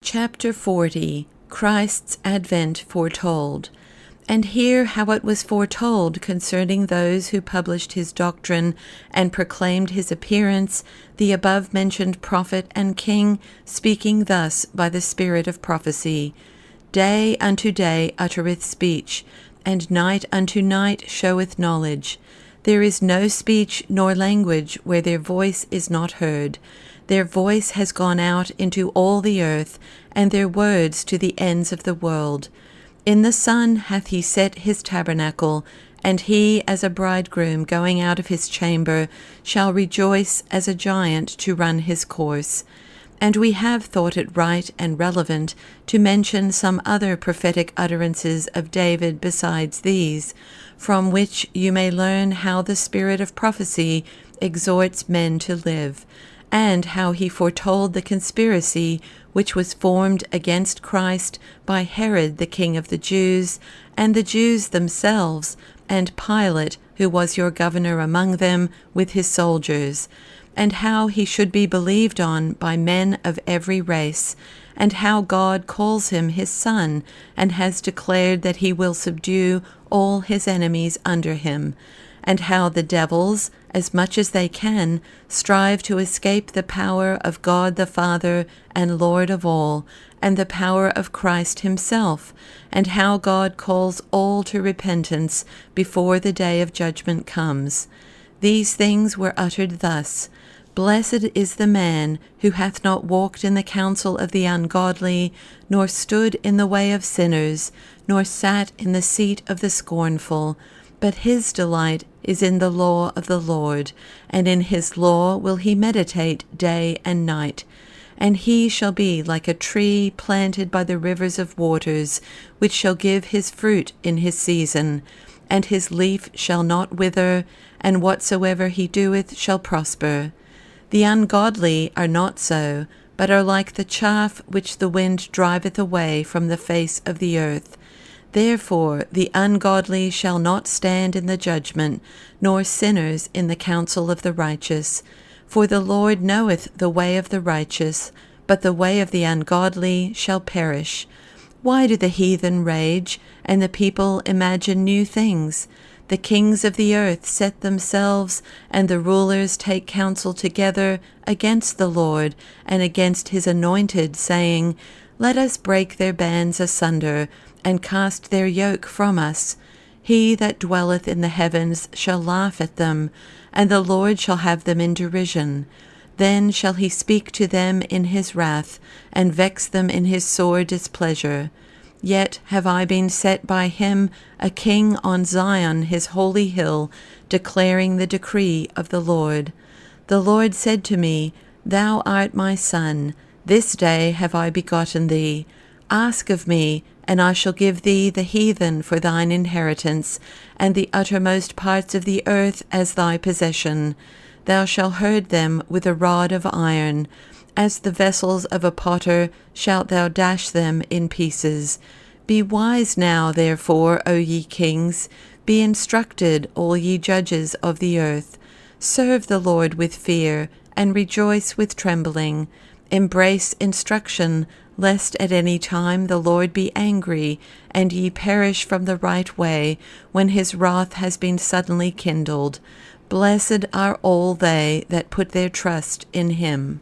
Chapter 40. Christ's Advent Foretold. And hear how it was foretold concerning those who published his doctrine and proclaimed his appearance, the above-mentioned prophet and king, speaking thus by the spirit of prophecy. Day unto day uttereth speech, and night unto night showeth knowledge. There is no speech nor language where their voice is not heard. Their voice has gone out into all the earth, and their words to the ends of the world. In the sun hath he set his tabernacle, and he as a bridegroom going out of his chamber shall rejoice as a giant to run his course. And we have thought it right and relevant to mention some other prophetic utterances of David besides these, from which you may learn how the spirit of prophecy exhorts men to live, and how he foretold the conspiracy which was formed against Christ by Herod the king of the Jews, and the Jews themselves, and Pilate, who was your governor among them, with his soldiers, and how he should be believed on by men of every race, and how God calls him his son, and has declared that he will subdue all his enemies under him, and how the devils, as much as they can, strive to escape the power of God the Father and Lord of all, and the power of Christ himself, and how God calls all to repentance before the day of judgment comes. These things were uttered thus: Blessed is the man who hath not walked in the counsel of the ungodly, nor stood in the way of sinners, nor sat in the seat of the scornful, but his delight is in the law of the Lord, and in his law will he meditate day and night. And he shall be like a tree planted by the rivers of waters, which shall give his fruit in his season, and his leaf shall not wither, and whatsoever he doeth shall prosper. The ungodly are not so, but are like the chaff which the wind driveth away from the face of the earth. Therefore the ungodly shall not stand in the judgment, nor sinners in the counsel of the righteous. For the Lord knoweth the way of the righteous, but the way of the ungodly shall perish. Why do the heathen rage, and the people imagine new things? The kings of the earth set themselves, and the rulers take counsel together against the Lord and against his anointed, saying, Let us break their bands asunder, and cast their yoke from us. He that dwelleth in the heavens shall laugh at them, and the Lord shall have them in derision. Then shall he speak to them in his wrath, and vex them in his sore displeasure. Yet have I been set by him a king on Zion his holy hill, declaring the decree of the Lord. The Lord said to me, Thou art my son, this day have I begotten thee. Ask of me, and I shall give thee the heathen for thine inheritance, and the uttermost parts of the earth as thy possession. Thou shalt herd them with a rod of iron. As the vessels of a potter shalt thou dash them in pieces. Be wise now, therefore, O ye kings, be instructed, all ye judges of the earth. Serve the Lord with fear, and rejoice with trembling. Embrace instruction, lest at any time the Lord be angry, and ye perish from the right way, when his wrath has been suddenly kindled. Blessed are all they that put their trust in him.